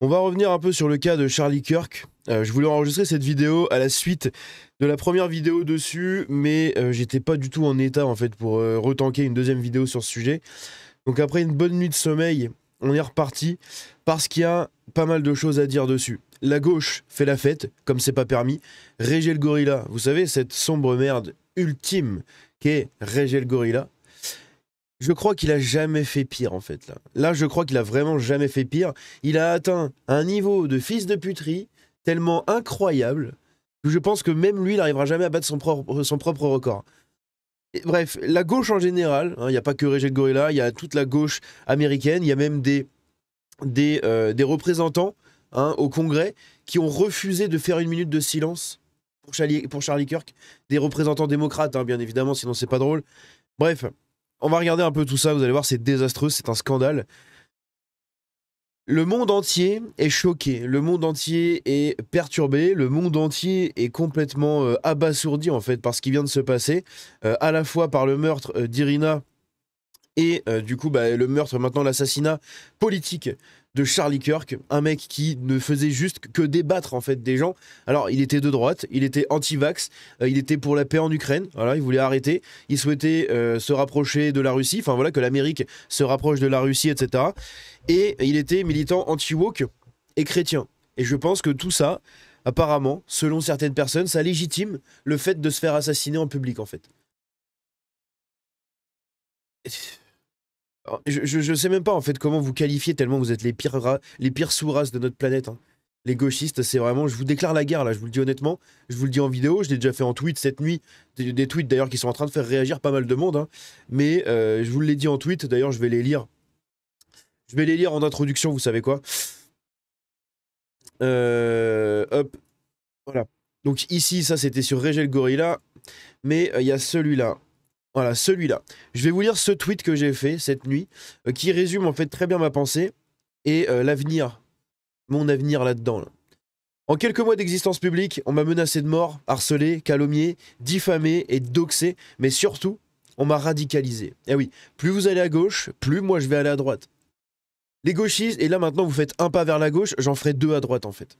On va revenir un peu sur le cas de Charlie Kirk. Je voulais enregistrer cette vidéo à la suite de la première vidéo dessus, mais j'étais pas du tout en état en fait pour retanker une deuxième vidéo sur ce sujet. Donc après une bonne nuit de sommeil, on est reparti parce qu'il y a pas mal de choses à dire dessus. La gauche fait la fête, comme c'est pas permis. Régel Gorilla, vous savez, cette sombre merde ultime qu'est Régel Gorilla. Je crois qu'il a jamais fait pire en fait là. Là, je crois qu'il a vraiment jamais fait pire. Il a atteint un niveau de fils de puterie tellement incroyable que je pense que même lui, il n'arrivera jamais à battre son propre record. Et bref, la gauche en général, il n'y a pas que Régel Gorilla, il y a toute la gauche américaine, il y a même des représentants au Congrès qui ont refusé de faire une minute de silence pour Charlie Kirk. Des représentants démocrates, bien évidemment, sinon c'est pas drôle. Bref, on va regarder un peu tout ça, vous allez voir, c'est désastreux, c'est un scandale. Le monde entier est choqué, le monde entier est perturbé, le monde entier est complètement abasourdi en fait par ce qui vient de se passer, à la fois par le meurtre d'Irina et du coup le meurtre, maintenant l'assassinat politique de Charlie Kirk, un mec qui ne faisait juste que débattre en fait des gens. Alors il était de droite, il était anti-vax, il était pour la paix en Ukraine, voilà, il voulait arrêter, il souhaitait se rapprocher de la Russie, enfin voilà, que l'Amérique se rapproche de la Russie, etc. Et il était militant anti-woke et chrétien. Et je pense que tout ça, apparemment, selon certaines personnes, ça légitime le fait de se faire assassiner en public en fait. Je sais même pas en fait comment vous qualifier tellement vous êtes les pires sous-races de notre planète. Les gauchistes, c'est vraiment, je vous déclare la guerre là, je vous le dis honnêtement, je vous le dis en vidéo, je l'ai déjà fait en tweet cette nuit, des tweets d'ailleurs qui sont en train de faire réagir pas mal de monde, mais je vous l'ai dit en tweet, d'ailleurs je vais les lire. Je vais les lire en introduction, vous savez quoi. Hop, voilà. Donc ici, ça c'était sur Régel Gorilla, mais il y a celui-là. Voilà, celui-là. Je vais vous lire ce tweet que j'ai fait cette nuit, qui résume en fait très bien ma pensée et l'avenir, mon avenir là-dedans. Là. En quelques mois d'existence publique, on m'a menacé de mort, harcelé, calomnié, diffamé et doxé, mais surtout, on m'a radicalisé. Eh oui, plus vous allez à gauche, plus moi je vais aller à droite. Les gauchistes, et là maintenant vous faites un pas vers la gauche, j'en ferai deux à droite en fait.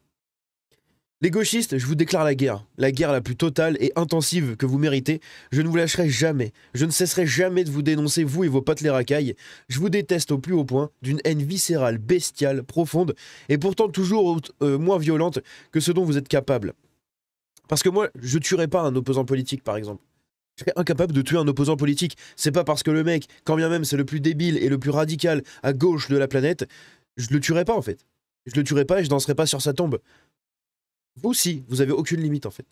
Les gauchistes, je vous déclare la guerre la plus totale et intensive que vous méritez. Je ne vous lâcherai jamais, je ne cesserai jamais de vous dénoncer, vous et vos potes les racailles. Je vous déteste au plus haut point, d'une haine viscérale, bestiale, profonde, et pourtant toujours moins violente que ce dont vous êtes capable. Parce que moi, je tuerai pas un opposant politique, par exemple. Je serais incapable de tuer un opposant politique. C'est pas parce que le mec, quand bien même c'est le plus débile et le plus radical à gauche de la planète, je le tuerai pas en fait. Je le tuerai pas et je danserai pas sur sa tombe. Vous aussi, vous avez aucune limite en fait.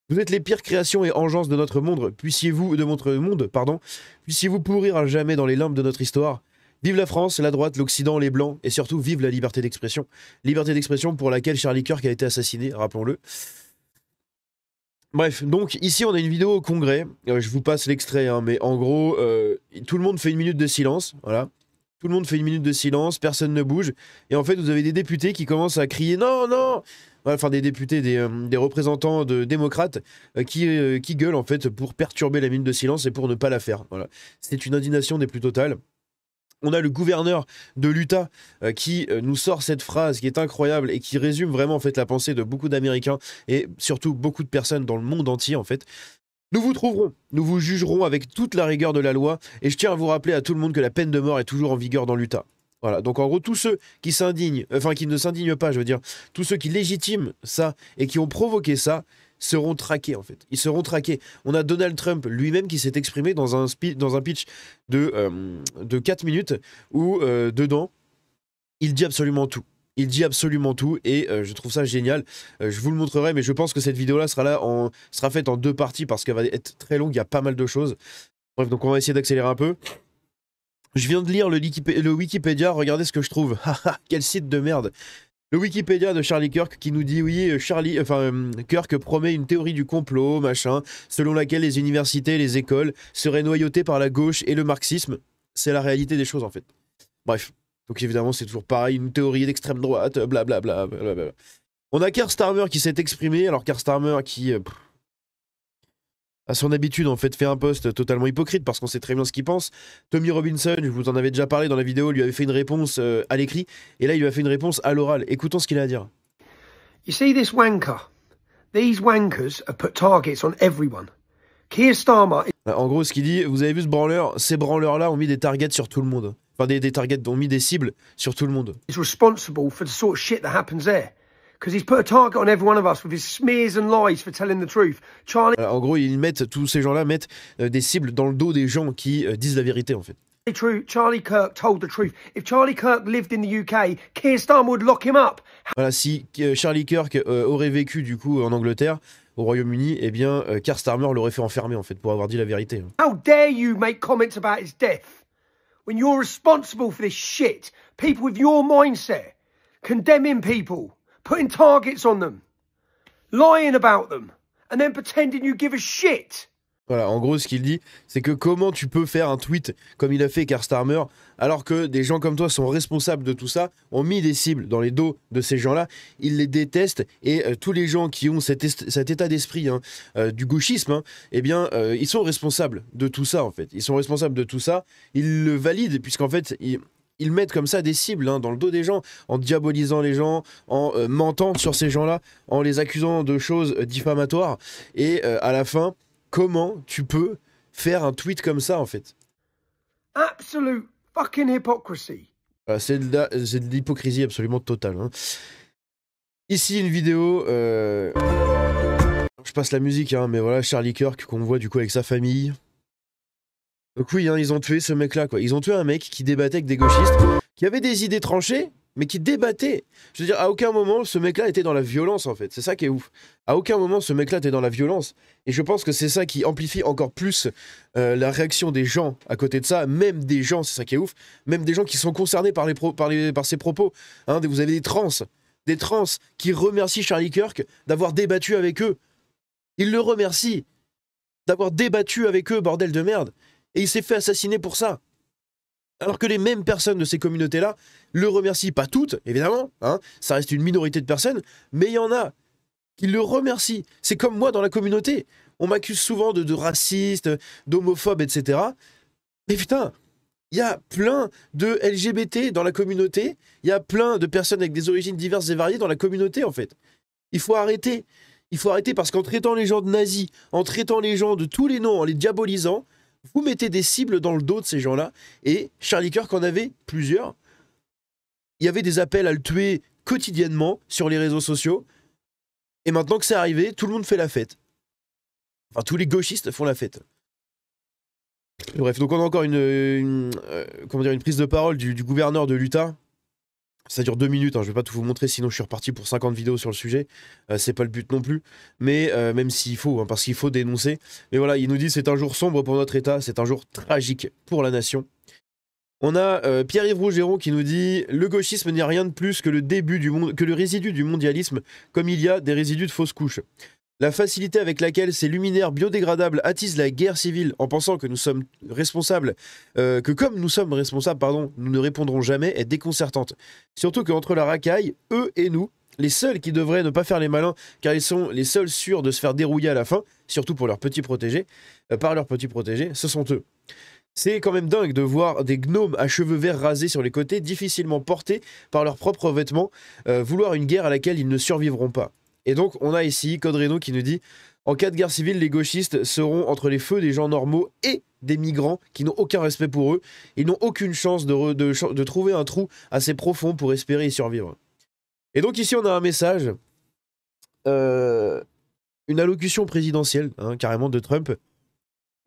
Vous êtes les pires créations et engences de notre monde, puissiez-vous pourrir à jamais dans les limbes de notre histoire. Vive la France, la droite, l'Occident, les Blancs, et surtout vive la liberté d'expression. Liberté d'expression pour laquelle Charlie Kirk a été assassiné, rappelons-le. Bref, donc ici on a une vidéo au Congrès, je vous passe l'extrait, mais en gros, tout le monde fait une minute de silence, voilà. Tout le monde fait une minute de silence, personne ne bouge, et en fait vous avez des députés qui commencent à crier « Non, non !» Enfin des députés, des représentants de démocrates qui gueulent en fait pour perturber la minute de silence et pour ne pas la faire, voilà. C'est une indignation des plus totales. On a le gouverneur de l'Utah qui nous sort cette phrase qui est incroyable et qui résume vraiment en fait la pensée de beaucoup d'Américains et surtout beaucoup de personnes dans le monde entier en fait. Nous vous trouverons, nous vous jugerons avec toute la rigueur de la loi et je tiens à vous rappeler à tout le monde que la peine de mort est toujours en vigueur dans l'Utah. Voilà, donc en gros tous ceux qui s'indignent, enfin qui ne s'indignent pas, je veux dire, tous ceux qui légitiment ça et qui ont provoqué ça, seront traqués en fait. Ils seront traqués. On a Donald Trump lui-même qui s'est exprimé dans un pitch de 4 minutes où dedans, il dit absolument tout. Il dit absolument tout et je trouve ça génial. Je vous le montrerai, mais je pense que cette vidéo-là sera faite en deux parties parce qu'elle va être très longue, il y a pas mal de choses. Bref, donc on va essayer d'accélérer un peu. Je viens de lire le Wikipédia, regardez ce que je trouve. Quel site de merde. Le Wikipédia de Charlie Kirk qui nous dit oui, Kirk promet une théorie du complot, machin, selon laquelle les universités et les écoles seraient noyautées par la gauche et le marxisme. C'est la réalité des choses en fait. Bref, donc évidemment c'est toujours pareil, une théorie d'extrême droite, blablabla. Blablabla. On a Keir Starmer qui s'est exprimé, alors Keir Starmer qui... à son habitude, en fait, fait un post totalement hypocrite parce qu'on sait très bien ce qu'il pense. Tommy Robinson, je vous en avais déjà parlé dans la vidéo, lui avait fait une réponse à l'écrit, et là, il lui a fait une réponse à l'oral. Écoutons ce qu'il a à dire. You see this wanker? These wankers have put targets on everyone. Keir Starmer... En gros, ce qu'il dit, vous avez vu ce branleur? Ces branleurs-là ont mis des targets sur tout le monde. Enfin, des targets, ont mis des cibles sur tout le monde. ...is responsible for the sort of shit that happens there. Because he's put a target on every one of us with his smears and lies for telling the truth. Charlie... En gros, tous ces gens-là mettent des cibles dans le dos des gens qui disent la vérité, en fait. Charlie Kirk told the truth. If Charlie Kirk lived in the UK, Keir Starmer would lock him up. Voilà, si Charlie Kirk aurait vécu, du coup, en Angleterre, au Royaume-Uni, eh bien, Keir Starmer l'aurait fait enfermer, en fait, pour avoir dit la vérité. How dare you make comments about his death? When you're responsible for this shit, people with your mindset, condemning people, putting targets on them, lying about them, and then pretending you give a shit. Voilà, en gros, ce qu'il dit, c'est que comment tu peux faire un tweet comme il a fait Keir Starmer, alors que des gens comme toi sont responsables de tout ça, ont mis des cibles dans les dos de ces gens-là, ils les détestent, et tous les gens qui ont cet état d'esprit du gauchisme, eh bien, ils sont responsables de tout ça, en fait. Ils sont responsables de tout ça, ils le valident, puisqu'en fait, ils mettent comme ça des cibles dans le dos des gens, en diabolisant les gens, en mentant sur ces gens-là, en les accusant de choses diffamatoires, et à la fin... Comment tu peux faire un tweet comme ça, en fait? Absolute fucking hypocrisy. C'est de l'hypocrisie absolument totale. Hein. Ici, une vidéo... Je passe la musique, hein, mais voilà, Charlie Kirk, qu'on voit du coup avec sa famille. Donc oui, ils ont tué ce mec-là, quoi. Ils ont tué un mec qui débattait avec des gauchistes, qui avait des idées tranchées, mais qui débattait. Je veux dire, à aucun moment, ce mec-là était dans la violence, en fait. C'est ça qui est ouf. À aucun moment, ce mec-là était dans la violence. Et je pense que c'est ça qui amplifie encore plus la réaction des gens à côté de ça. Même des gens, c'est ça qui est ouf, même des gens qui sont concernés par ces propos. Hein, vous avez des trans qui remercient Charlie Kirk d'avoir débattu avec eux. Ils le remercient d'avoir débattu avec eux, bordel de merde. Et il s'est fait assassiner pour ça. Alors que les mêmes personnes de ces communautés-là le remercient, pas toutes, évidemment, hein, ça reste une minorité de personnes, mais il y en a qui le remercient. C'est comme moi dans la communauté. On m'accuse souvent de raciste, d'homophobe, etc. Mais putain, il y a plein de LGBT dans la communauté, il y a plein de personnes avec des origines diverses et variées dans la communauté, en fait. Il faut arrêter. Il faut arrêter parce qu'en traitant les gens de nazis, en traitant les gens de tous les noms, en les diabolisant, vous mettez des cibles dans le dos de ces gens-là, et Charlie Kirk en avait plusieurs. Il y avait des appels à le tuer quotidiennement sur les réseaux sociaux, et maintenant que c'est arrivé, tout le monde fait la fête. Enfin, tous les gauchistes font la fête. Bref, donc on a encore une prise de parole du gouverneur de l'Utah. Ça dure 2 minutes, hein, je vais pas tout vous montrer, sinon je suis reparti pour 50 vidéos sur le sujet. C'est pas le but non plus, mais même s'il faut, hein, parce qu'il faut dénoncer. Mais voilà, il nous dit c'est un jour sombre pour notre État, c'est un jour tragique pour la nation. On a Pierre-Yves Rougeron qui nous dit « Le gauchisme n'est rien de plus que le résidu du mondialisme, comme il y a des résidus de fausses couches. La facilité avec laquelle ces luminaires biodégradables attisent la guerre civile en pensant que nous sommes responsables, comme nous sommes responsables, nous ne répondrons jamais, est déconcertante. Surtout qu'entre la racaille, eux et nous, les seuls qui devraient ne pas faire les malins, car ils sont les seuls sûrs de se faire dérouiller à la fin, surtout pour leurs petits protégés, par leurs petits protégés, ce sont eux. C'est quand même dingue de voir des gnomes à cheveux verts rasés sur les côtés, difficilement portés par leurs propres vêtements, vouloir une guerre à laquelle ils ne survivront pas. » Et donc, on a ici Code Reno qui nous dit « En cas de guerre civile, les gauchistes seront entre les feux des gens normaux et des migrants qui n'ont aucun respect pour eux. Ils n'ont aucune chance de trouver un trou assez profond pour espérer y survivre. » Et donc ici, on a un message, une allocution présidentielle, hein, carrément, de Trump.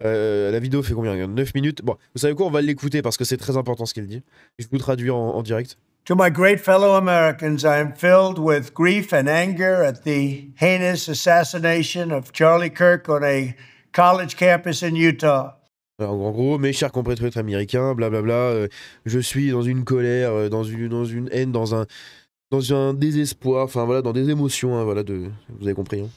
La vidéo fait combien? 9 minutes. Bon, vous savez quoi, on va l'écouter parce que c'est très important ce qu'il dit. Je vous traduis en direct. To my great fellow Americans, I am filled with grief and anger at the heinous assassination of Charlie Kirk on a college campus in Utah. Alors, en gros, mes chers compatriotes américains, blablabla, je suis dans une colère, dans une haine, dans un désespoir, enfin voilà, dans des émotions, hein, voilà, vous avez compris. Hein.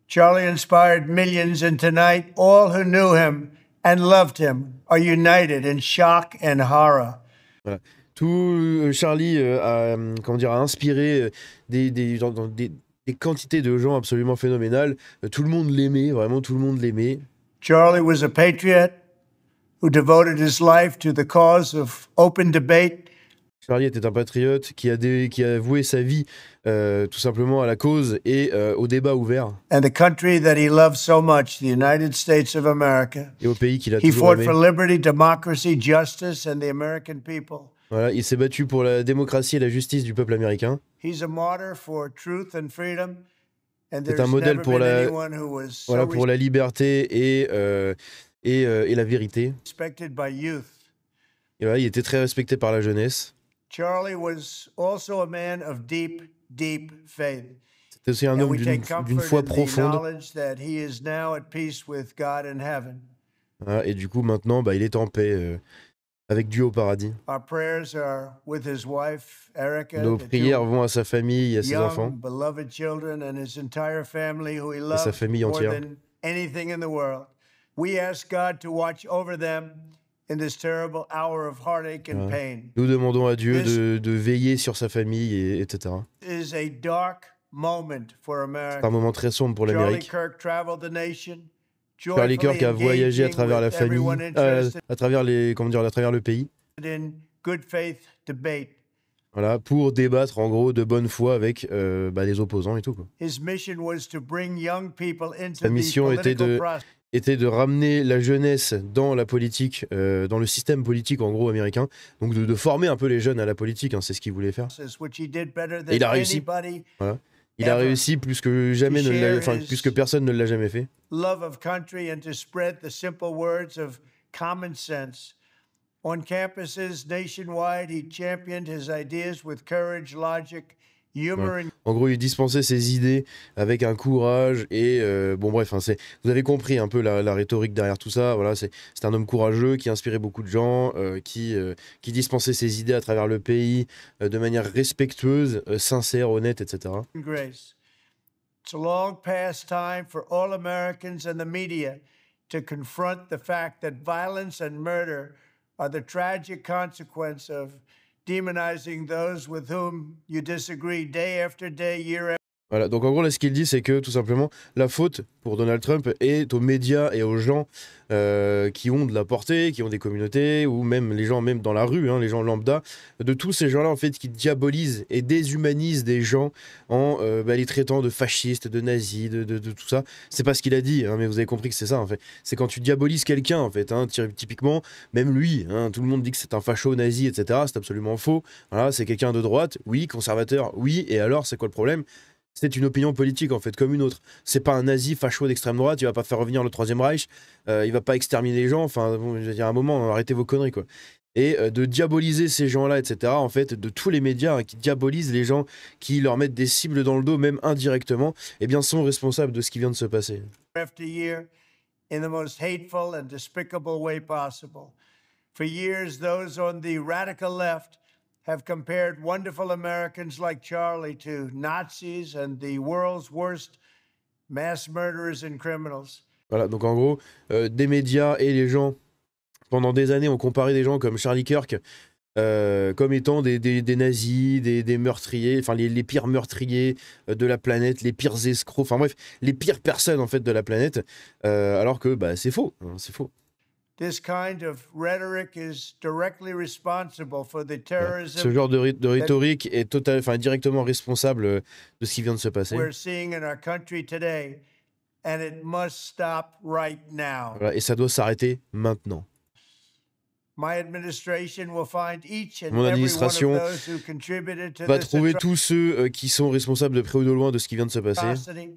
Charlie inspired millions, and tonight all who knew him and loved him are united in shock and horror. Voilà. Tout Charlie a inspiré des quantités de gens absolument phénoménales. Tout le monde l'aimait, vraiment tout le monde l'aimait. Charlie was a patriot who devoted his life to the cause of open debate. Charlie était un patriote qui a voué sa vie tout simplement à la cause et au débat ouvert. And the country that he loved so much, the United States of America. Et au pays qu'il a He toujours fought aimé. for liberty, democracy, justice, and the American people. Voilà, il s'est battu pour la démocratie et la justice du peuple américain. He's a martyr for truth and freedom. And C'est there's un modèle never pour been la, anyone who was voilà, so pour la liberté et la vérité. respected by youth. Et voilà, il était très respecté par la jeunesse. Charlie was also a man of deep, deep faith. C'était aussi un And homme we take d'une foi comfort in the profonde. knowledge that he is now at peace with God in heaven. Voilà, et du coup, maintenant, il est en paix avec Dieu au paradis. Our prayers are with his wife, Erica, Nos the prières two vont à sa famille et à ses young, enfants beloved children, and his entire family who he et sa loves famille more entière. than anything in the world. We ask God to watch over them in this terrible hour of heartache and Voilà. pain. Nous demandons à Dieu This- de veiller sur sa famille, etc. It is a dark moment for C'est un America. moment très sombre pour Charlie l'Amérique. Kirk traveled the nation, Charlie Kirk a voyagé à travers la famille, à travers à travers le pays, in good faith debate. voilà, pour débattre en gros de bonne foi avec les opposants et tout, quoi. His mission was to bring young people into Sa the mission était political de- process. Était de ramener la jeunesse dans la politique, dans le système politique en gros américain, donc de former un peu les jeunes à la politique, hein, c'est ce qu'il voulait faire. Which he did better Et il than a réussi. anybody. Il a réussi plus que jamais, To share his- plus que personne ne l'a jamais fait. Love of country and to spread the simple words of common sense. On campuses nationwide, he championed his ideas with courage, logic, humor, and En gros, il dispensait ses idées avec un courage et bon bref, hein, vous avez compris un peu la rhétorique derrière tout ça. Voilà, c'est un homme courageux qui inspirait beaucoup de gens, qui dispensait ses idées à travers le pays de manière respectueuse, sincère, honnête, etc. grace. It's a long past time for all Americans and the media to confront the fact that violence and murder are the tragic consequence of demonizing those with whom you disagree day after day, year after Voilà, donc en gros, là, ce qu'il dit, c'est que tout simplement, la faute pour Donald Trump est aux médias et aux gens qui ont de la portée, qui ont des communautés, ou même les gens, même dans la rue, hein, les gens lambda, de tous ces gens-là, en fait, qui diabolisent et déshumanisent des gens en les traitant de fascistes, de nazis, de tout ça. C'est pas ce qu'il a dit, hein, mais vous avez compris que c'est ça, en fait. C'est quand tu diabolises quelqu'un, en fait, hein, typiquement, même lui, hein, tout le monde dit que c'est un facho nazi, etc. C'est absolument faux. Voilà, c'est quelqu'un de droite, oui, conservateur, oui, et alors, c'est quoi le problème ? C'est une opinion politique en fait, comme une autre. C'est pas un nazi facho d'extrême droite, il va pas faire revenir le Troisième Reich, il va pas exterminer les gens, enfin, bon, je veux dire, à un moment, arrêtez vos conneries, quoi. Et de diaboliser ces gens-là, etc., en fait, de tous les médias hein, qui diabolisent les gens, qui leur mettent des cibles dans le dos, même indirectement, eh bien, sont responsables de ce qui vient de se passer. year in the most hateful and despicable way possible. For years, those on the radical left have compared wonderful Americans like Charlie to Nazis and the world's worst mass murderers and criminals. Voilà, donc en gros, des médias et les gens, pendant des années, ont comparé des gens comme Charlie Kirk comme étant des nazis, des meurtriers, enfin les pires meurtriers de la planète, les pires escrocs, enfin bref, les pires personnes en fait de la planète, alors que c'est faux, hein, c'est faux. This kind of rhetoric is directly responsible for the terrorism Ce genre de rhétorique est directement responsable de ce qui vient de se passer. we're seeing in our country today, and it must stop right now. Voilà, et ça doit s'arrêter maintenant. My administration will find each and Mon every one of administration those who contributed to Va this trouver tous ceux qui sont responsables de près ou de loin de ce qui vient de se passer. atrocity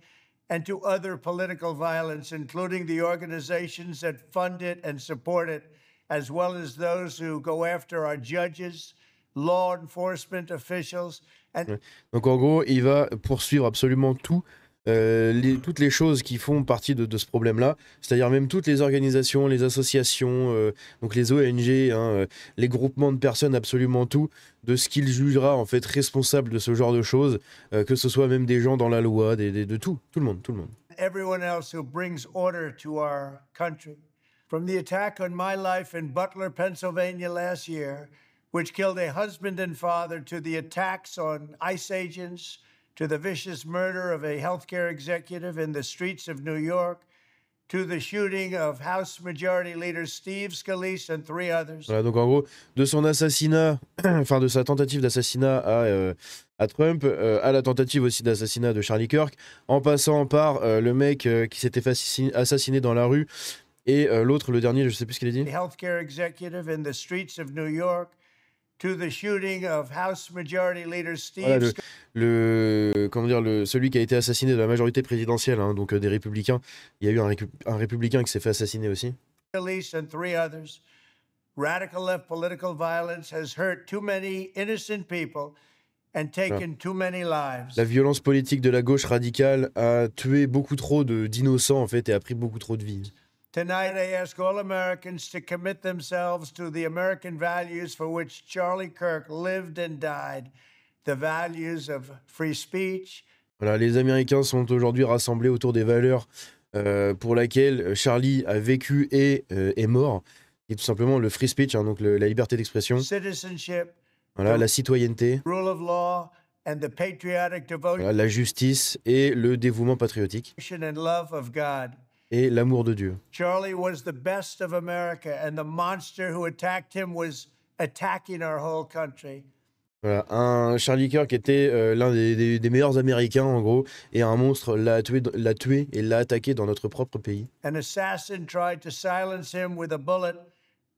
and to other political violence, including the organizations that fund it and support it, as well as those who go after our judges, law enforcement officials, and Donc en gros, il va poursuivre absolument tout. Toutes les choses qui font partie de ce problème-là, c'est-à-dire même toutes les organisations, les associations, donc les ONG, hein, les groupements de personnes, absolument tout, de ce qu'il jugera en fait responsable de ce genre de choses, que ce soit même des gens dans la loi, de tout le monde. everyone else who brings order to our country. From the attack on my life in Butler, Pennsylvania last year, which killed a husband and father, to the attacks on ICE agents, to the vicious murder of a healthcare executive in the streets of New York, to the shooting of House Majority Leader Steve Scalise and 3 others. Voilà, donc en gros, de son assassinat, enfin de sa tentative d'assassinat à Trump, à la tentative aussi d'assassinat de Charlie Kirk, en passant par le mec qui s'était fait assassiner dans la rue, et l'autre, le dernier, je sais plus ce qu'il a dit. The healthcare executive in the streets of New York, to the shooting of House Majority Leader Steve Voilà, comment dire, celui qui a été assassiné de la majorité présidentielle, hein, donc des républicains. Il y a eu un républicain qui s'est fait assassiner aussi. Scalise and 3 others. Radical left political violence has hurt too many innocent people and taken too many lives. La violence politique de la gauche radicale a tué beaucoup trop d'innocents en fait et a pris beaucoup trop de vies. Tonight, I ask all Americans to commit themselves to the American values for which Charlie Kirk lived and died, the values of free speech. Voilà, les Américains sont aujourd'hui rassemblés autour des valeurs pour lesquelles Charlie a vécu et est mort, et tout simplement le free speech, hein, donc la liberté d'expression, Citizenship, voilà, la citoyenneté, rule of law, and the patriotic devotion voilà, la justice et le dévouement patriotique and love of God. et l'amour de Dieu. Charlie was the best of America, and the monster who attacked him was attacking our whole country. Voilà, un Charlie Kirk était l'un des meilleurs Américains en gros, et un monstre l'a tué et l'a attaqué dans notre propre pays. An assassin tried to silence him with a bullet,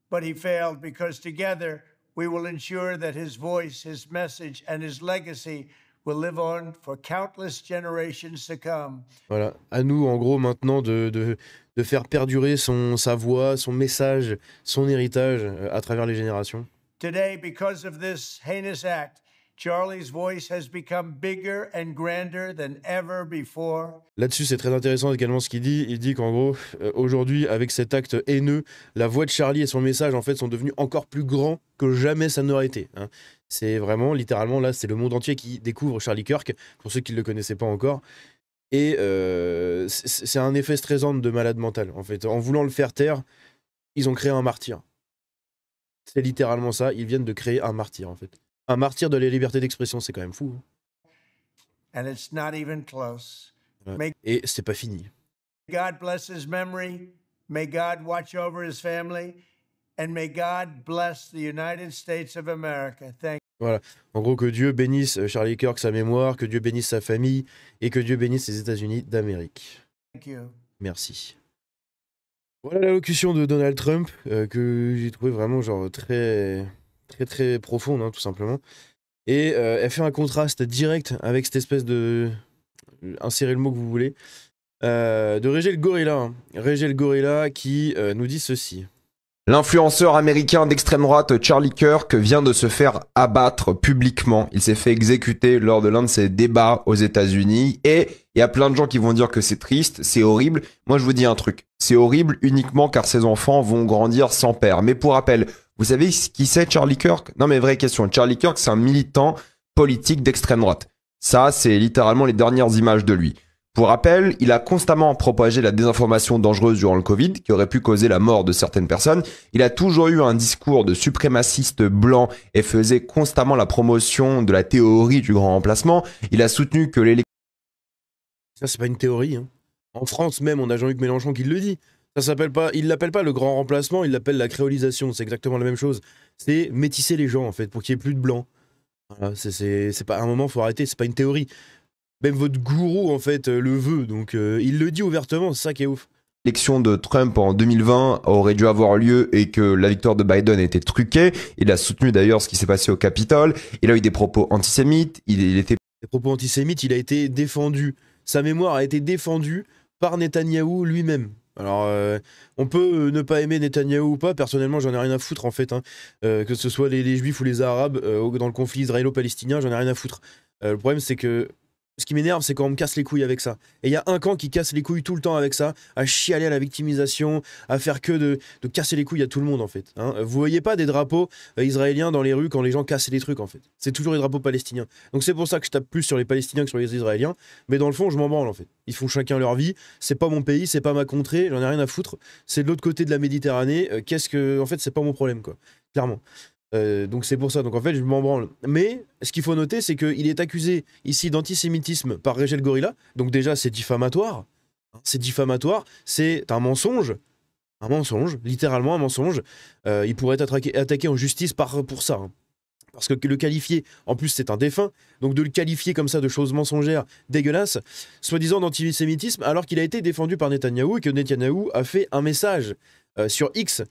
but he failed because together we will ensure that his voice, his message, and his legacy will live on for countless generations to come. Voilà, à nous en gros maintenant de faire perdurer sa voix, son message, son héritage à travers les générations. Today, because of this heinous act, Charlie's voice has become bigger and grander than ever before. Là-dessus, c'est très intéressant également ce qu'il dit. Il dit qu'en gros, aujourd'hui, avec cet acte haineux, la voix de Charlie et son message, en fait, sont devenus encore plus grands que jamais ça n'aurait été. Hein. C'est vraiment, littéralement, là, c'est le monde entier qui découvre Charlie Kirk, pour ceux qui ne le connaissaient pas encore. Et c'est un effet stressant de malade mental, en fait. En voulant le faire taire, ils ont créé un martyr. C'est littéralement ça, ils viennent de créer un martyr, en fait. Un martyr de la liberté d'expression, c'est quand même fou. Hein. And it's not even close. Ouais. Et c'est pas fini. God bless his memory. May God watch over his family. And may God bless the United States of America. Thank you. Voilà. En gros, que Dieu bénisse Charlie Kirk, sa mémoire, que Dieu bénisse sa famille, et que Dieu bénisse les États-Unis d'Amérique. Thank you. Merci. Voilà l'allocution de Donald Trump, que j'ai trouvé vraiment genre très profonde, hein, tout simplement. Et elle fait un contraste direct avec cette espèce de... insérez le mot que vous voulez, de Régé le Gorilla. Hein. Régé le Gorilla qui nous dit ceci. L'influenceur américain d'extrême droite Charlie Kirk vient de se faire abattre publiquement. Il s'est fait exécuter lors de l'un de ses débats aux États-Unis. Et il y a plein de gens qui vont dire que c'est triste, c'est horrible. Moi, je vous dis un truc. C'est horrible uniquement car ses enfants vont grandir sans père. Mais pour rappel, vous savez qui c'est Charlie Kirk? Non mais vraie question. Charlie Kirk, c'est un militant politique d'extrême droite. Ça, c'est littéralement les dernières images de lui. Pour rappel, il a constamment propagé la désinformation dangereuse durant le Covid, qui aurait pu causer la mort de certaines personnes. Il a toujours eu un discours de suprémaciste blanc et faisait constamment la promotion de la théorie du grand remplacement. Il a soutenu que l'élection... Ça, c'est pas une théorie. Hein. En France même, on a Jean-Luc Mélenchon qui le dit. Ça s'appelle pas, il l'appelle pas le grand remplacement, il l'appelle la créolisation. C'est exactement la même chose. C'est métisser les gens, en fait, pour qu'il n'y ait plus de blancs. Voilà, c'est pas, à un moment, faut arrêter, c'est pas une théorie. Même votre gourou, en fait, le veut. Donc, il le dit ouvertement, c'est ça qui est ouf. L'élection de Trump en 2020 aurait dû avoir lieu et que la victoire de Biden était truquée. Il a soutenu d'ailleurs ce qui s'est passé au Capitole. Il a eu des propos antisémites. Il était... Des propos antisémites, il a été défendu. Sa mémoire a été défendue par Netanyahou lui-même. Alors, on peut ne pas aimer Netanyahou ou pas. Personnellement, j'en ai rien à foutre, en fait. Hein. Que ce soit les Juifs ou les Arabes, dans le conflit israélo-palestinien, j'en ai rien à foutre. Le problème, c'est que ce qui m'énerve, c'est quand on me casse les couilles avec ça. Et il y a un camp qui casse les couilles tout le temps avec ça, à chialer à la victimisation, à faire que de casser les couilles à tout le monde, en fait. Hein. Vous voyez pas des drapeaux israéliens dans les rues quand les gens cassent les trucs, en fait. C'est toujours les drapeaux palestiniens. Donc c'est pour ça que je tape plus sur les Palestiniens que sur les Israéliens. Mais dans le fond, je m'en branle, en fait. Ils font chacun leur vie. C'est pas mon pays, c'est pas ma contrée, j'en ai rien à foutre. C'est de l'autre côté de la Méditerranée. En fait, c'est pas mon problème, quoi. Clairement. Donc c'est pour ça, donc en fait je m'en branle. Mais ce qu'il faut noter, c'est qu'il est accusé ici d'antisémitisme par Régé le Gorilla, donc déjà c'est diffamatoire, C'est diffamatoire, c'est un mensonge, littéralement un mensonge. Il pourrait être attaqué en justice pour ça. Hein. Parce que le qualifier, en plus c'est un défunt, donc de le qualifier comme ça de choses mensongères, dégueulasses, soi-disant d'antisémitisme, alors qu'il a été défendu par Netanyahou et que Netanyahou a fait un message sur X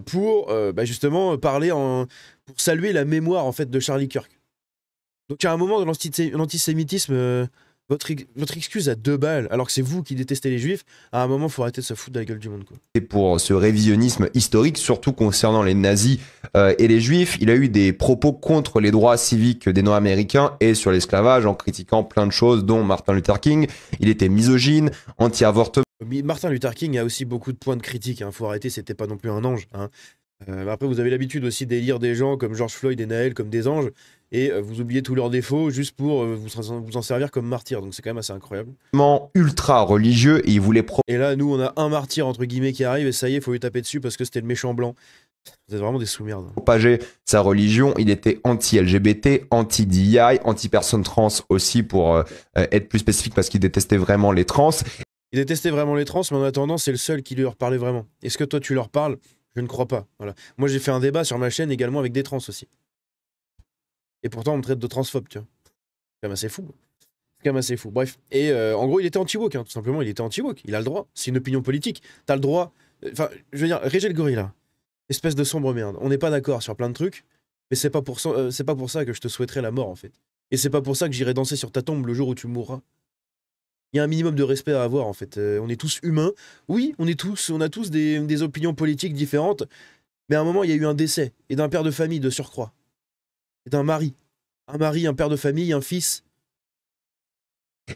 pour justement parler, pour saluer la mémoire en fait de Charlie Kirk. Donc à un moment de l'antisémitisme, votre excuse à 2 balles, alors que c'est vous qui détestez les juifs, à un moment, il faut arrêter de se foutre de la gueule du monde. Quoi. Et pour ce révisionnisme historique, surtout concernant les nazis et les juifs, il a eu des propos contre les droits civiques des Nord-Américains et sur l'esclavage en critiquant plein de choses, dont Martin Luther King. Il était misogyne, anti-avortement. Martin Luther King a aussi beaucoup de points de critique, hein. Faut arrêter, c'était pas non plus un ange. Hein. Après, vous avez l'habitude aussi d'élire des gens comme George Floyd et Naël comme des anges, et vous oubliez tous leurs défauts juste pour vous en servir comme martyr. Donc c'est quand même assez incroyable. Ultra religieux, et il voulait... Et là, nous, on a un martyr, entre guillemets, qui arrive, et ça y est, il faut lui taper dessus parce que c'était le méchant blanc. Vous êtes vraiment des sous-merdes. Propager sa religion, il était anti-LGBT, anti-DI, anti-personnes trans aussi, pour être plus spécifique, parce qu'il détestait vraiment les trans. Il détestait vraiment les trans, mais en attendant, c'est le seul qui leur parlait vraiment. Est-ce que toi, tu leur parles ? Je ne crois pas. Voilà. Moi, j'ai fait un débat sur ma chaîne également avec des trans aussi. Et pourtant, on me traite de transphobe, tu vois. C'est quand même assez fou. C'est quand même assez fou. Bref. Et en gros, il était anti-woke, hein, tout simplement. Il était anti-woke. Il a le droit. C'est une opinion politique. T'as le droit. Enfin, je veux dire, Régel Gorilla, espèce de sombre merde. On n'est pas d'accord sur plein de trucs, mais c'est pas pour ça que je te souhaiterais la mort, en fait. Et c'est pas pour ça que j'irai danser sur ta tombe le jour où tu mourras. Il y a un minimum de respect à avoir, en fait. On est tous humains. Oui, on a tous des opinions politiques différentes. Mais à un moment, il y a eu un décès. Et d'un père de famille de surcroît. Et d'un mari. Un mari, un père de famille, un fils.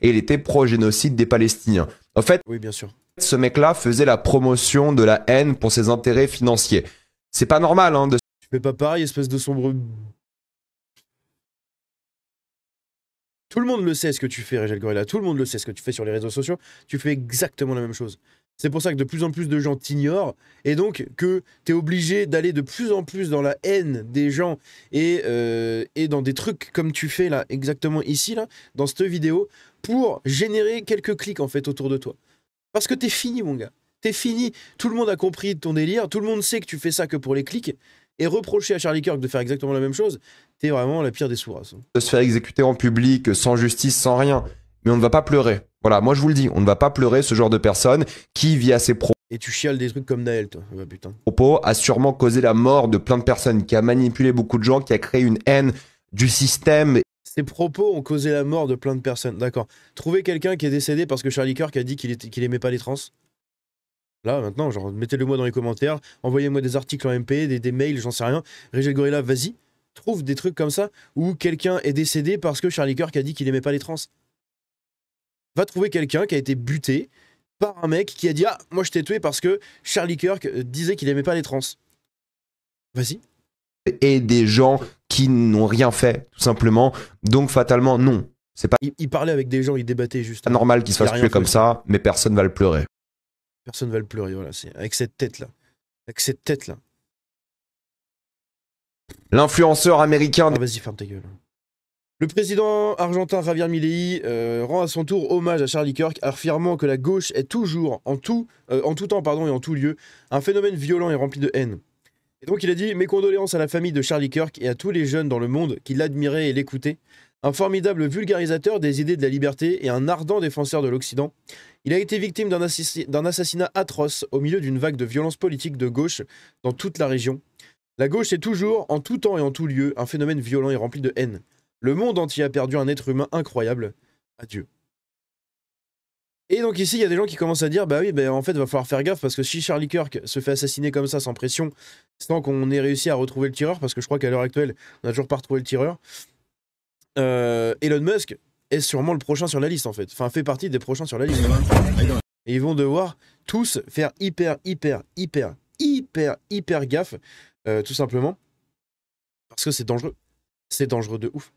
Et il était pro-génocide des Palestiniens. En fait, oui, bien sûr. Ce mec-là faisait la promotion de la haine pour ses intérêts financiers. C'est pas normal, hein, de... Tu fais pas pareil, espèce de sombre... Tout le monde le sait ce que tu fais, Régel Gorilla. Tout le monde le sait ce que tu fais sur les réseaux sociaux. Tu fais exactement la même chose. C'est pour ça que de plus en plus de gens t'ignorent et donc que t'es obligé d'aller de plus en plus dans la haine des gens et dans des trucs comme tu fais là, exactement ici, là, dans cette vidéo, pour générer quelques clics en fait autour de toi. Parce que t'es fini, mon gars. T'es fini. Tout le monde a compris ton délire. Tout le monde sait que tu fais ça que pour les clics. Et reprocher à Charlie Kirk de faire exactement la même chose, t'es vraiment la pire des sous-races. De se faire exécuter en public, sans justice, sans rien. Mais on ne va pas pleurer. Voilà, moi je vous le dis, on ne va pas pleurer ce genre de personne qui, via ses Et tu chiales des trucs comme Naël, toi. Bah, putain. propos, a sûrement causé la mort de plein de personnes, qui a manipulé beaucoup de gens, qui a créé une haine du système. Ses propos ont causé la mort de plein de personnes, d'accord. Trouver quelqu'un qui est décédé parce que Charlie Kirk a dit qu'il aimait pas les trans. Là, maintenant, genre, mettez-le moi dans les commentaires, envoyez-moi des articles en MP, des mails, j'en sais rien. Régel Gorilla, vas-y, trouve des trucs comme ça où quelqu'un est décédé parce que Charlie Kirk a dit qu'il aimait pas les trans. Va trouver quelqu'un qui a été buté par un mec qui a dit « Ah, moi je t'ai tué parce que Charlie Kirk disait qu'il aimait pas les trans. » Vas-y. Et des gens qui n'ont rien fait, tout simplement. Donc, fatalement, non. C'est pas Il parlait avec des gens, il débattait juste. normal qu'il se fasse tuer comme ça, mais personne va le pleurer. Personne va le pleurer, voilà. Avec cette tête-là. Avec cette tête-là. L'influenceur américain... Ah, vas-y, ferme ta gueule. Le président argentin Javier Milei rend à son tour hommage à Charlie Kirk, affirmant que la gauche est toujours, en tout temps et en tout lieu, un phénomène violent et rempli de haine. Et donc il a dit « Mes condoléances à la famille de Charlie Kirk et à tous les jeunes dans le monde qui l'admiraient et l'écoutaient. Un formidable vulgarisateur des idées de la liberté et un ardent défenseur de l'Occident. Il a été victime d'un assassinat atroce au milieu d'une vague de violence politique de gauche dans toute la région. La gauche est toujours, en tout temps et en tout lieu, un phénomène violent et rempli de haine. Le monde entier a perdu un être humain incroyable. Adieu. » Et donc ici, il y a des gens qui commencent à dire « Bah oui, en fait, il va falloir faire gaffe parce que si Charlie Kirk se fait assassiner comme ça, sans pression, sans qu'on ait réussi à retrouver le tireur, parce que je crois qu'à l'heure actuelle, on n'a toujours pas retrouvé le tireur, Elon Musk est sûrement le prochain sur la liste, en fait. Enfin, fait partie des prochains sur la liste. Et ils vont devoir tous faire hyper gaffe, tout simplement, parce que c'est dangereux. C'est dangereux de ouf.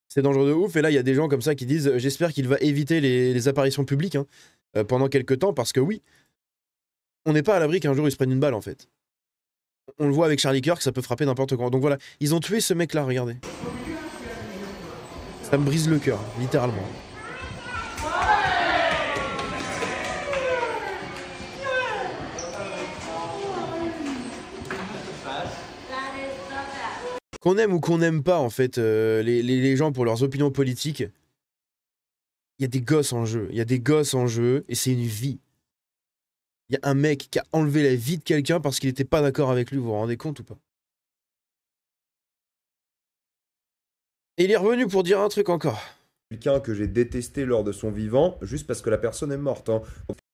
C'est dangereux de ouf, et là il y a des gens comme ça qui disent j'espère qu'il va éviter les apparitions publiques pendant quelques temps, parce que oui, on n'est pas à l'abri qu'un jour il se prenne une balle en fait. On le voit avec Charlie Kirk, ça peut frapper n'importe quand. Donc voilà, ils ont tué ce mec là, regardez. Ça me brise le cœur, littéralement. qu'on aime ou qu'on n'aime pas, en fait, les gens pour leurs opinions politiques, il y a des gosses en jeu. Il y a des gosses en jeu, et c'est une vie. Il y a un mec qui a enlevé la vie de quelqu'un parce qu'il n'était pas d'accord avec lui, vous vous rendez compte ou pas? Et il est revenu pour dire un truc encore. Quelqu'un que j'ai détesté lors de son vivant, juste parce que la personne est morte, hein.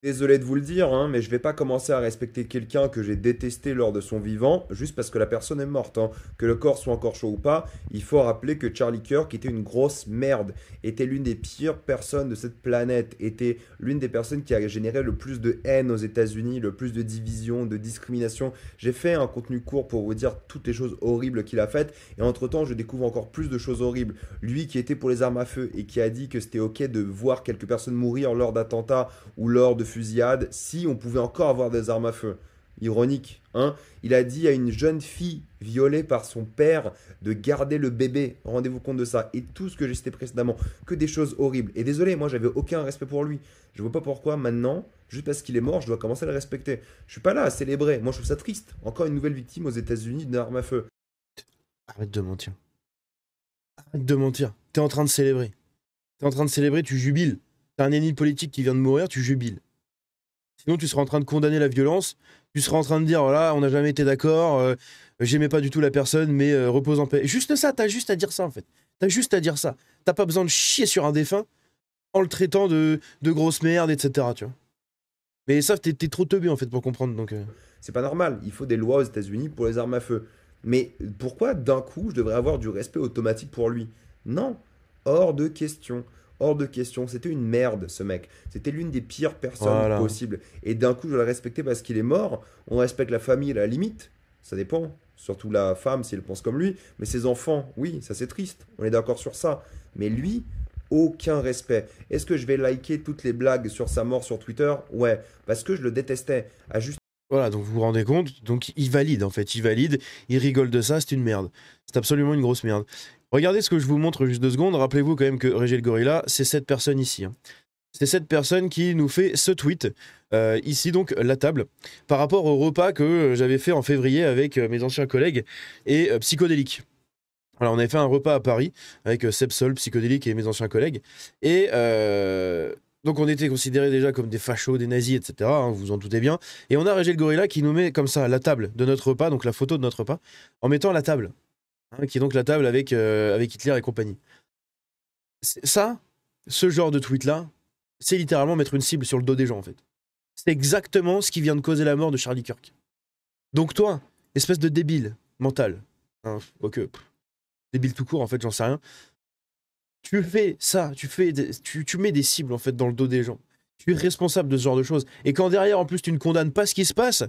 Désolé de vous le dire, hein, mais je vais pas commencer à respecter quelqu'un que j'ai détesté lors de son vivant, juste parce que la personne est morte, hein. Que le corps soit encore chaud ou pas, il faut rappeler que Charlie Kirk était une grosse merde, était l'une des pires personnes de cette planète, était l'une des personnes qui a généré le plus de haine aux États-Unis, le plus de division, de discrimination. J'ai fait un contenu court pour vous dire toutes les choses horribles qu'il a faites, et entre-temps, je découvre encore plus de choses horribles. Lui qui était pour les armes à feu et qui a dit que c'était ok de voir quelques personnes mourir lors d'attentats ou lors de fusillades si on pouvait encore avoir des armes à feu. Ironique, hein? Il a dit à une jeune fille violée par son père de garder le bébé. Rendez-vous compte de ça. Et tout ce que j'ai cité précédemment, que des choses horribles. Et désolé, moi j'avais aucun respect pour lui. Je vois pas pourquoi maintenant, juste parce qu'il est mort, je dois commencer à le respecter. Je suis pas là à célébrer. Moi je trouve ça triste. Encore une nouvelle victime aux États-Unis d'une arme à feu. Arrête de mentir. Arrête de mentir. T'es en train de célébrer. T'es en train de célébrer, tu jubiles. T'as un ennemi politique qui vient de mourir, tu jubiles. Sinon, tu seras en train de condamner la violence. Tu seras en train de dire, voilà, on n'a jamais été d'accord, j'aimais pas du tout la personne, mais repose en paix. Juste ça, t'as juste à dire ça, en fait. T'as juste à dire ça. T'as pas besoin de chier sur un défunt en le traitant de grosse merde, etc. Tu vois. Mais ça, t'es trop teubé, en fait, pour comprendre. Donc, C'est pas normal. Il faut des lois aux États-Unis pour les armes à feu. Mais pourquoi d'un coup je devrais avoir du respect automatique pour lui? Non, hors de question. Hors de question. C'était une merde, ce mec. C'était l'une des pires personnes Voilà. possibles. Et d'un coup, je dois le respecter parce qu'il est mort. On respecte la famille à la limite. Ça dépend. Surtout la femme, si elle pense comme lui. Mais ses enfants, oui, ça c'est triste. On est d'accord sur ça. Mais lui, aucun respect. Est-ce que je vais liker toutes les blagues sur sa mort sur Twitter? Ouais, parce que je le détestais. À juste voilà, donc vous vous rendez compte, donc il valide, en fait. Il valide, il rigole de ça, c'est une merde. C'est absolument une grosse merde. Regardez ce que je vous montre juste 2 secondes. Rappelez-vous quand même que Régé le Gorilla, c'est cette personne ici, hein. C'est cette personne qui nous fait ce tweet, ici donc la table, par rapport au repas que j'avais fait en février avec mes anciens collègues et Psychodélique. Voilà, on avait fait un repas à Paris avec Seb Sol, Psychodélique et mes anciens collègues. Et donc on était considérés déjà comme des fachos, des nazis, etc. Hein, vous vous en doutez bien. Et on a Régé le Gorilla qui nous met comme ça la table de notre repas, donc la photo de notre repas, en mettant la table, hein, qui est donc la table avec Hitler et compagnie. Ça, ce genre de tweet-là, c'est littéralement mettre une cible sur le dos des gens, en fait. C'est exactement ce qui vient de causer la mort de Charlie Kirk. Donc toi, espèce de débile mental, hein, ok, débile tout court, en fait, j'en sais rien, tu fais ça, tu mets des cibles, en fait, dans le dos des gens. Tu es responsable de ce genre de choses. Et quand derrière, en plus, tu ne condamnes pas ce qui se passe,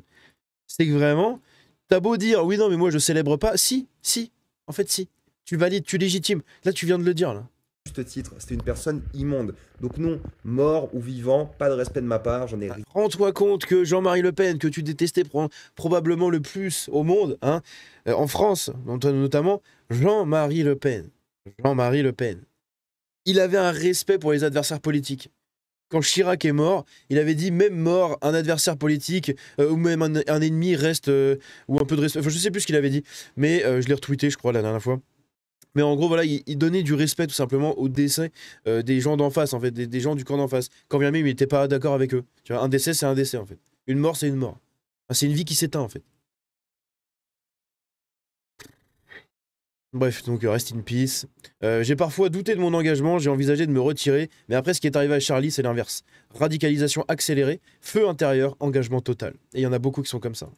c'est que vraiment, t'as beau dire, oui, non, mais moi, je célèbre pas. Si, en fait, si. Tu valides, tu légitimes. Là, tu viens de le dire, là. titre, c'était une personne immonde. Donc non, mort ou vivant, pas de respect de ma part, j'en ai ri. Rends-toi compte que Jean-Marie Le Pen, que tu détestais probablement le plus au monde, hein, en France, notamment, Jean-Marie Le Pen. Jean-Marie Le Pen. Il avait un respect pour les adversaires politiques. Quand Chirac est mort, il avait dit même mort, un adversaire politique ou même un ennemi reste ou un peu de respect. Enfin, je sais plus ce qu'il avait dit, mais je l'ai retweeté, je crois, la dernière fois. Mais en gros, voilà, il donnait du respect tout simplement au décès des gens d'en face, en fait, des gens du camp d'en face. Quand bien même il n'était pas d'accord avec eux. Tu vois, un décès, c'est un décès, en fait. Une mort, c'est une mort. Enfin, c'est une vie qui s'éteint, en fait. Bref, donc rest in peace. J'ai parfois douté de mon engagement, j'ai envisagé de me retirer, mais après ce qui est arrivé à Charlie, c'est l'inverse. Radicalisation accélérée, feu intérieur, engagement total. Et il y en a beaucoup qui sont comme ça.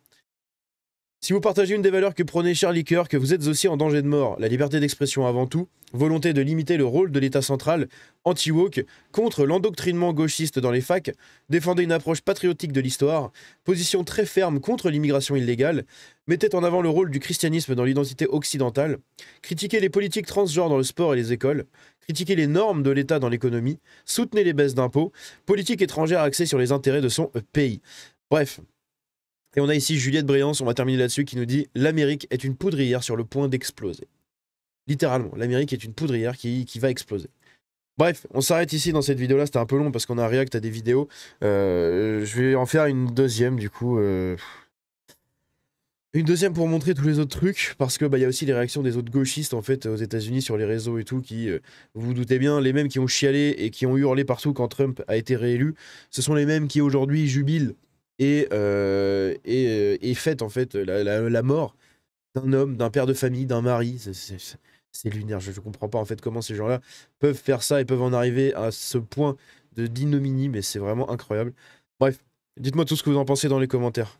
Si vous partagez une des valeurs que prônait Charlie Kirk, vous êtes aussi en danger de mort. La liberté d'expression avant tout, volonté de limiter le rôle de l'État central, anti-woke, contre l'endoctrinement gauchiste dans les facs, défendez une approche patriotique de l'histoire, position très ferme contre l'immigration illégale, mettez en avant le rôle du christianisme dans l'identité occidentale, critiquez les politiques transgenres dans le sport et les écoles, critiquez les normes de l'État dans l'économie, soutenez les baisses d'impôts, politique étrangère axée sur les intérêts de son pays. Bref. Et on a ici Juliette Bréance, on va terminer là-dessus, qui nous dit « L'Amérique est une poudrière sur le point d'exploser. » Littéralement, l'Amérique est une poudrière qui va exploser. Bref, on s'arrête ici dans cette vidéo-là, c'était un peu long parce qu'on a react à des vidéos. Je vais en faire une deuxième, du coup. Une deuxième pour montrer tous les autres trucs, parce que bah, y a aussi les réactions des autres gauchistes en fait aux États-Unis sur les réseaux et tout, qui, vous vous doutez bien, les mêmes qui ont chialé et qui ont hurlé partout quand Trump a été réélu, ce sont les mêmes qui aujourd'hui jubilent et fêtent en fait la mort d'un homme, d'un père de famille, d'un mari. C'est lunaire, je comprends pas en fait comment ces gens-là peuvent faire ça et peuvent en arriver à ce point d'ignominie, mais c'est vraiment incroyable. Bref, dites-moi tout ce que vous en pensez dans les commentaires.